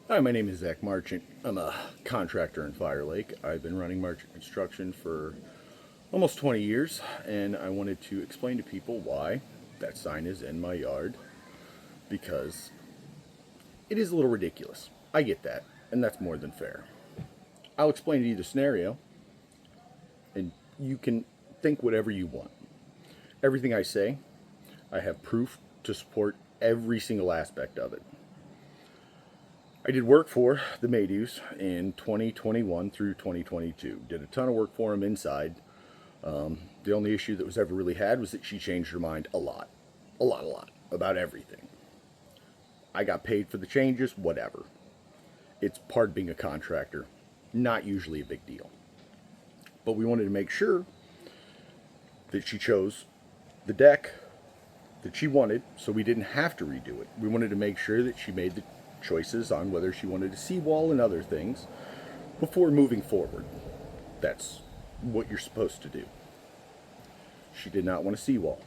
Hi, my name is Zach Marchant. I'm a contractor in Fyre Lake. I've been running Marchant Construction for almost 20 years, and I wanted to explain to people why that sign is in my yard, because it is a little ridiculous. I get that, and that's more than fair. I'll explain to you the scenario, and you can think whatever you want. Everything I say, I have proof to support every single aspect of it. I did work for the Maydews in 2021 through 2022. Did a ton of work for them inside. The only issue that was ever really had was that she changed her mind a lot. A lot about everything. I got paid for the changes, whatever. It's part of being a contractor. Not usually a big deal. But we wanted to make sure that she chose the deck that she wanted, so we didn't have to redo it. We wanted to make sure that she made the choices on whether she wanted a seawall and other things before moving forward. That's what you're supposed to do. She did not want a seawall.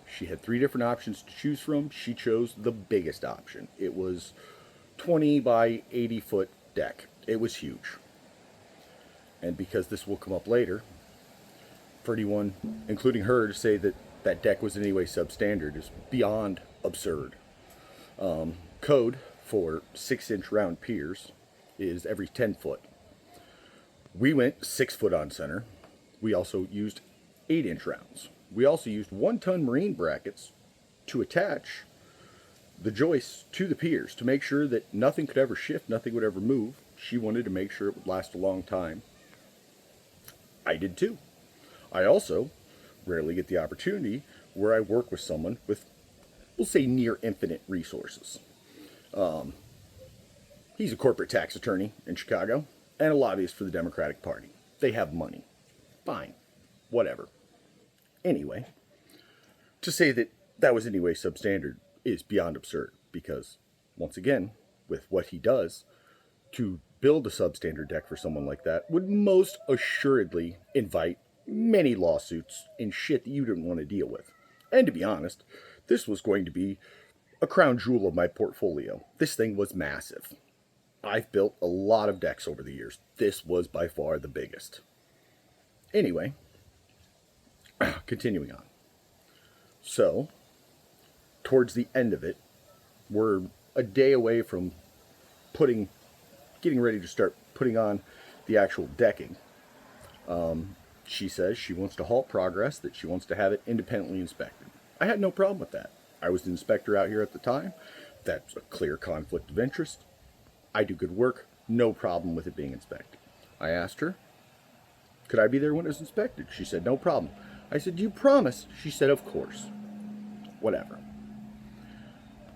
She had 3 different options to choose from. She chose the biggest option. It was 20 by 80 foot deck. It was huge. And because this will come up later, for anyone, including her, to say that that deck was in any way substandard is beyond absurd. Code for 6-inch round piers is every 10 foot. We went 6 foot on center. We also used 8-inch rounds. We also used 1-ton marine brackets to attach the joists to the piers to make sure that nothing could ever shift, nothing would ever move. She wanted to make sure it would last a long time. I did too. I also rarely get the opportunity where I work with someone with, we'll say, near infinite resources. He's a corporate tax attorney in Chicago and a lobbyist for the Democratic Party. They have money. Fine. Whatever. Anyway, to say that that was anyway substandard is beyond absurd because, once again, with what he does, to build a substandard deck for someone like that would most assuredly invite many lawsuits and shit that you didn't want to deal with. And to be honest, this was going to be a crown jewel of my portfolio. This thing was massive. I've built a lot of decks over the years. This was by far the biggest. Anyway, continuing on. So, towards the end of it, we're a day away from getting ready to start putting on the actual decking. She says she wants to halt progress, that she wants to have it independently inspected. I had no problem with that. I was the inspector out here at the time. That's a clear conflict of interest. I do good work, no problem with it being inspected. I asked her, could I be there when it was inspected? She said, no problem. I said, do you promise? She said, of course. Whatever.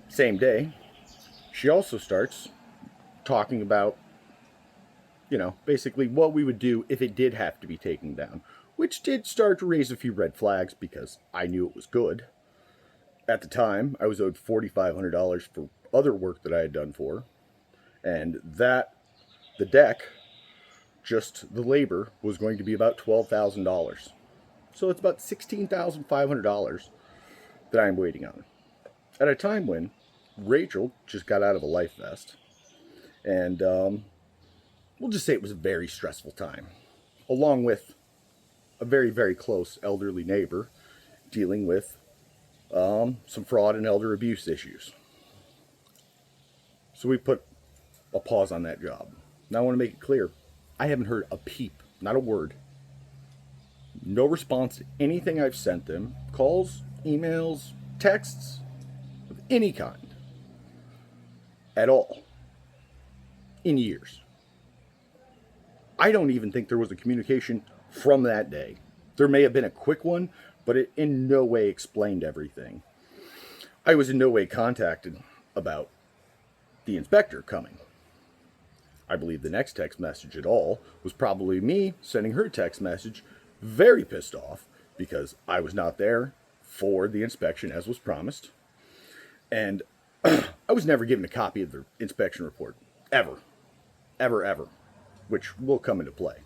Same day, she also starts talking about, basically what we would do if it did have to be taken down, which did start to raise a few red flags because I knew it was good. At the time, I was owed $4,500 for other work that I had done for, and the deck, just the labor, was going to be about $12,000. So it's about $16,500 that I'm waiting on. At a time when Rachel just got out of a life vest, and we'll just say it was a very stressful time, along with a very, very close elderly neighbor dealing with some fraud and elder abuse issues. So we put a pause on that job. Now I want to make it clear, I haven't heard a peep, not a word, no response to anything I've sent them, calls, emails, texts, of any kind, at all, in years. I don't even think there was a communication from that day. There may have been a quick one, but it in no way explained everything. I was in no way contacted about the inspector coming. I believe the next text message at all was probably me sending her text message very pissed off because I was not there for the inspection as was promised. And I was never given a copy of the inspection report. Ever. Ever, ever. Which will come into play.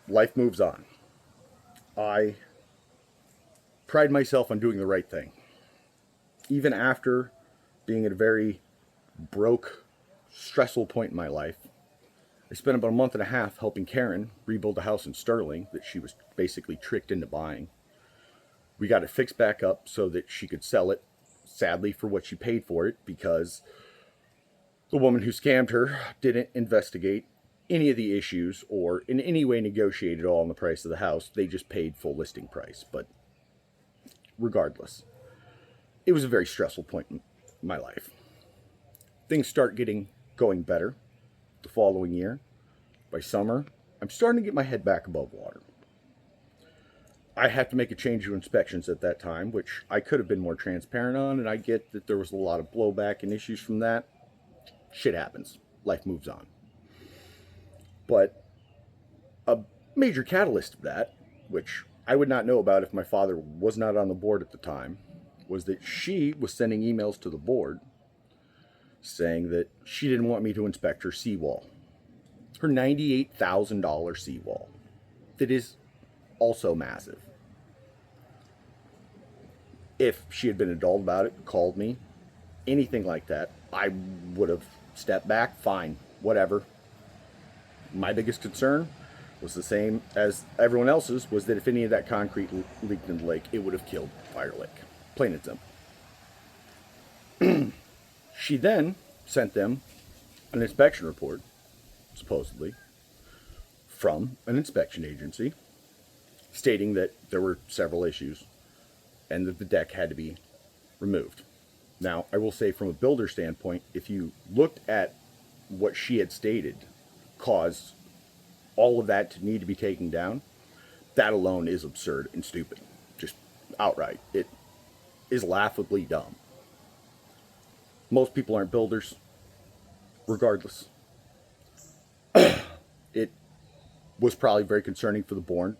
Life moves on. I pride myself on doing the right thing. Even after being at a very broke, stressful point in my life, I spent about a month and a half helping Karen rebuild a house in Sterling that she was basically tricked into buying. We got it fixed back up so that she could sell it, sadly, for what she paid for it, because the woman who scammed her didn't investigate any of the issues or in any way negotiate at all on the price of the house. They just paid full listing price. But regardless, it was a very stressful point in my life. Things start going better the following year. By summer, I'm starting to get my head back above water. I had to make a change to inspections at that time, which I could have been more transparent on, and I get that there was a lot of blowback and issues from that. Shit happens. Life moves on. But a major catalyst of that, which I would not know about if my father was not on the board at the time, was that she was sending emails to the board saying that she didn't want me to inspect her seawall. Her $98,000 seawall. That is also massive. If she had been adult about it, called me, anything like that, I would have stepped back, fine, whatever. My biggest concern was the same as everyone else's, was that if any of that concrete leaked in the lake, it would have killed Fyre Lake. Plain and simple. She then sent them an inspection report, supposedly, from an inspection agency, stating that there were several issues and that the deck had to be removed. Now, I will say from a builder standpoint, if you looked at what she had stated caused all of that to need to be taken down, that alone is absurd and stupid. Just outright. It is laughably dumb. Most people aren't builders, regardless. It was probably very concerning for the board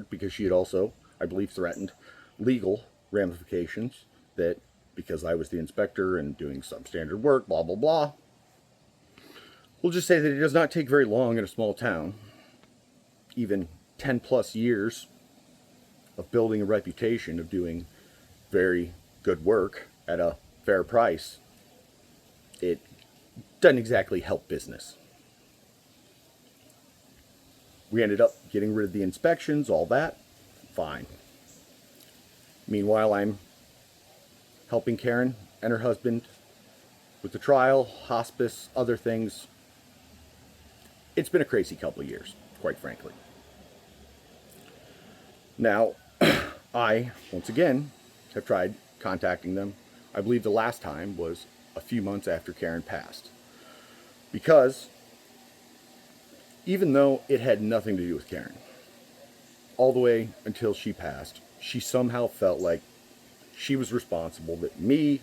because she had also, I believe, threatened legal ramifications that because I was the inspector and doing substandard work, blah, blah, blah. We'll just say that it does not take very long in a small town, even 10 plus years of building a reputation of doing very good work at a fair price. It doesn't exactly help business. We ended up getting rid of the inspections, all that, fine. Meanwhile, I'm helping Karen and her husband with the trial, hospice, other things. It's been a crazy couple of years, quite frankly. Now, I, once again, have tried contacting them. I believe the last time was a few months after Karen passed. Because even though it had nothing to do with Karen, all the way until she passed, she somehow felt like she was responsible, that me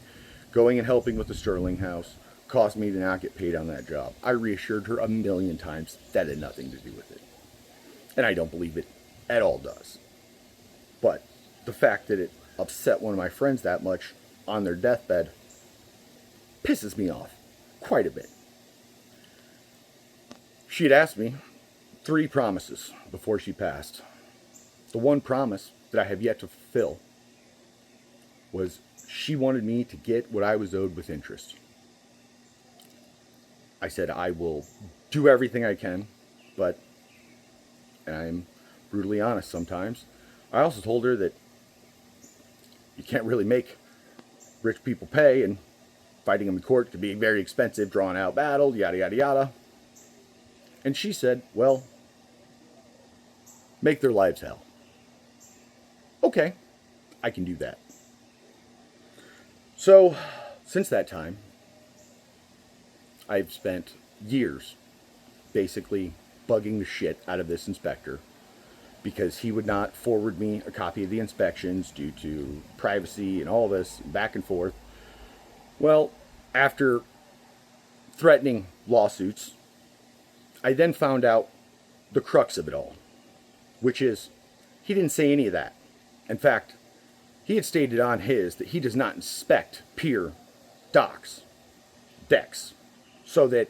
going and helping with the Sterling house caused me to not get paid on that job. I reassured her a million times that had nothing to do with it. And I don't believe it at all does. But the fact that it upset one of my friends that much on their deathbed pisses me off quite a bit. She had asked me 3 promises before she passed. The one promise that I have yet to fulfill was she wanted me to get what I was owed with interest. I said I will do everything I can, but, and I'm brutally honest sometimes, I also told her that you can't really make rich people pay, and fighting them in court could be a very expensive, drawn-out battle, yada, yada, yada. And she said, well, make their lives hell. Okay, I can do that. So, since that time, I've spent years basically bugging the shit out of this inspector because he would not forward me a copy of the inspections due to privacy and all this back and forth. Well, after threatening lawsuits, I then found out the crux of it all, which is he didn't say any of that. In fact, he had stated on his that he does not inspect pier docks, decks, so that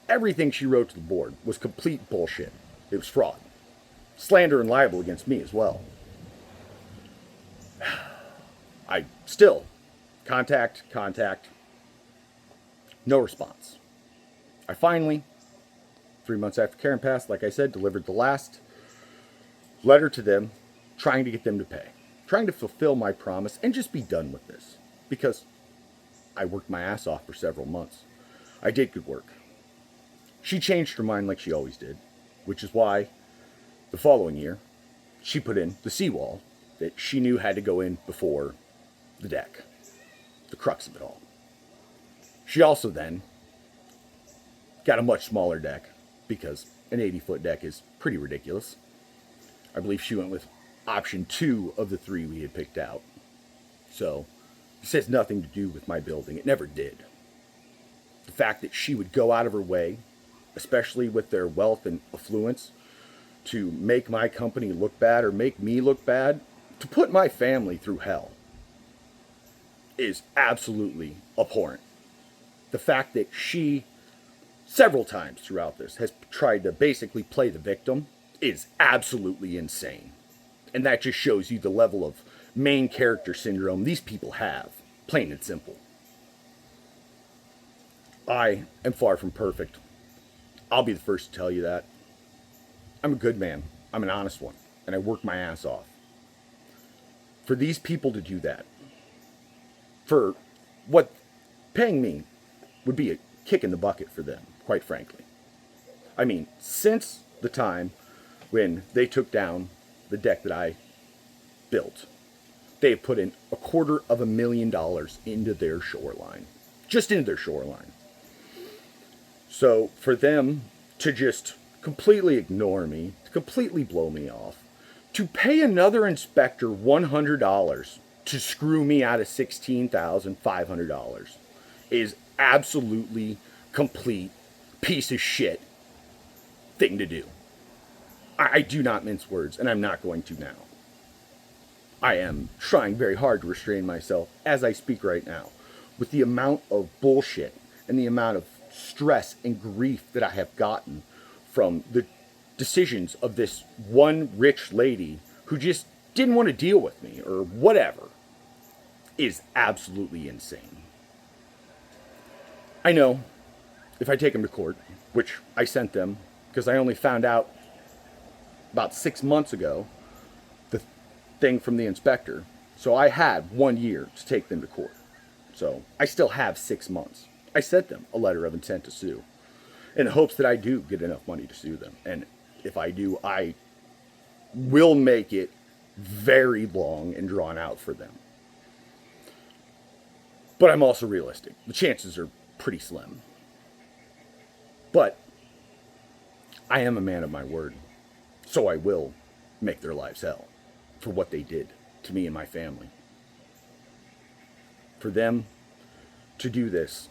everything she wrote to the board was complete bullshit. It was fraud. Slander and libel against me as well. I still Contact. No response. I finally, 3 months after Karen passed, like I said, delivered the last letter to them, trying to get them to pay. Trying to fulfill my promise and just be done with this. Because I worked my ass off for several months. I did good work. She changed her mind like she always did, which is why the following year she put in the seawall that she knew had to go in before the deck, the crux of it all. She also then got a much smaller deck because an 80-foot deck is pretty ridiculous. I believe she went with option 2 of the 3 we had picked out. So this has nothing to do with my building. It never did. The fact that she would go out of her way, especially with their wealth and affluence, to make my company look bad or make me look bad, to put my family through hell, is absolutely abhorrent. The fact that she, several times throughout this, has tried to basically play the victim is absolutely insane. And that just shows you the level of main character syndrome these people have, plain and simple. I am far from perfect. I'll be the first to tell you that. I'm a good man. I'm an honest one. And I work my ass off. For these people to do that, for what paying me would be a kick in the bucket for them, quite frankly. I mean, since the time when they took down the deck that I built, they have put in $250,000 into their shoreline. Just into their shoreline. So for them to just completely ignore me, to completely blow me off, to pay another inspector $100 to screw me out of $16,500 is absolutely complete piece of shit thing to do. I do not mince words, and I'm not going to now. I am trying very hard to restrain myself as I speak right now, with the amount of bullshit and the amount of stress and grief that I have gotten from the decisions of this one rich lady who just didn't want to deal with me or whatever is absolutely insane. I know if I take them to court, which I sent them because I only found out about 6 months ago, the thing from the inspector. So I had 1 year to take them to court. So I still have 6 months. I sent them a letter of intent to sue in hopes that I do get enough money to sue them. And if I do, I will make it very long and drawn out for them. But I'm also realistic. The chances are pretty slim. But I am a man of my word. So I will make their lives hell for what they did to me and my family. For them to do this,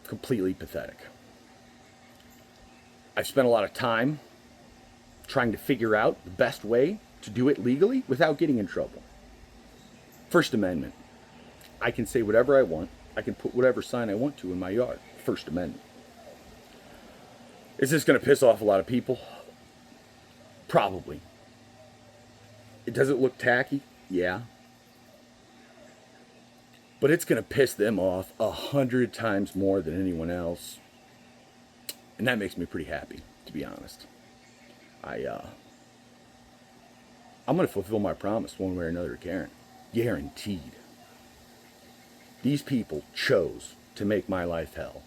completely pathetic. I've spent a lot of time trying to figure out the best way to do it legally without getting in trouble. First Amendment. I can say whatever I want. I can put whatever sign I want to in my yard. First Amendment. Is this going to piss off a lot of people? Probably. Does it look tacky? Yeah. But it's going to piss them off 100 times more than anyone else. And that makes me pretty happy, to be honest. I'm going to fulfill my promise one way or another to Karen. Guaranteed. These people chose to make my life hell.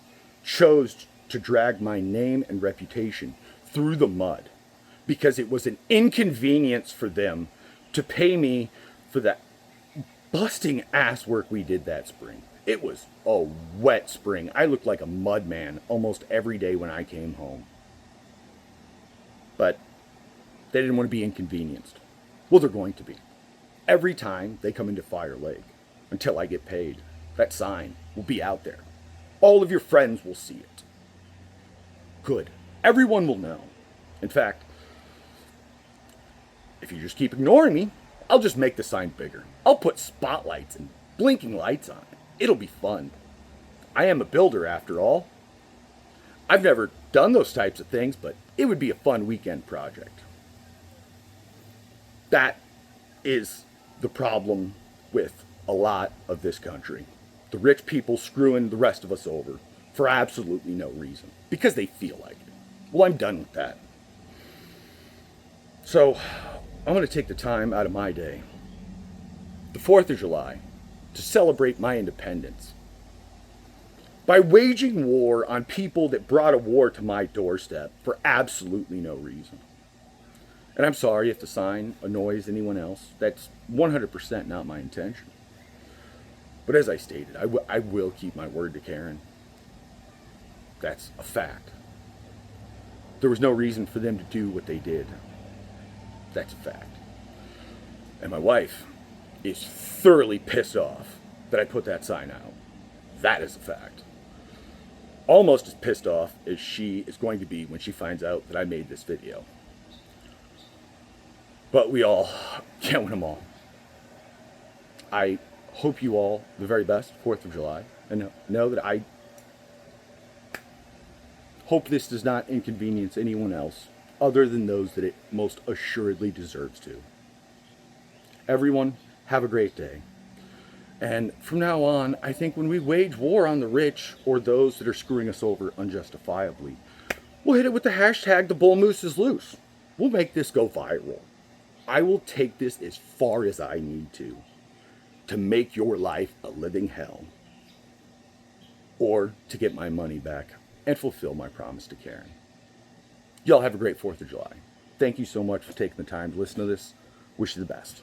Chose to drag my name and reputation through the mud. Because it was an inconvenience for them to pay me for that busting ass work we did that spring. It was a wet spring. I looked like a mud man almost every day when I came home. But they didn't want to be inconvenienced. Well, they're going to be. Every time they come into Fyre Lake, until I get paid, that sign will be out there. All of your friends will see it. Good. Everyone will know. In fact, if you just keep ignoring me, I'll just make the sign bigger. I'll put spotlights and blinking lights on it. It'll be fun. I am a builder after all. I've never done those types of things, but it would be a fun weekend project. That is the problem with a lot of this country. The rich people screwing the rest of us over for absolutely no reason. Because they feel like it. Well, I'm done with that. So, I'm going to take the time out of my day, the 4th of July, to celebrate my independence by waging war on people that brought a war to my doorstep for absolutely no reason. And I'm sorry if the sign annoys anyone else. That's 100% not my intention. But as I stated, I will keep my word to Karen. That's a fact. There was no reason for them to do what they did. That's a fact. And my wife is thoroughly pissed off that I put that sign out. That is a fact. Almost as pissed off as she is going to be when she finds out that I made this video. But we all can't win them all. I hope you all the very best, 4th of July. And know that I hope this does not inconvenience anyone else other than those that it most assuredly deserves to. Everyone, have a great day. And from now on, I think when we wage war on the rich or those that are screwing us over unjustifiably, we'll hit it with the hashtag the bull moose is loose. We'll make this go viral. I will take this as far as I need to make your life a living hell, or to get my money back and fulfill my promise to Karen. Y'all have a great 4th of July. Thank you so much for taking the time to listen to this. Wish you the best.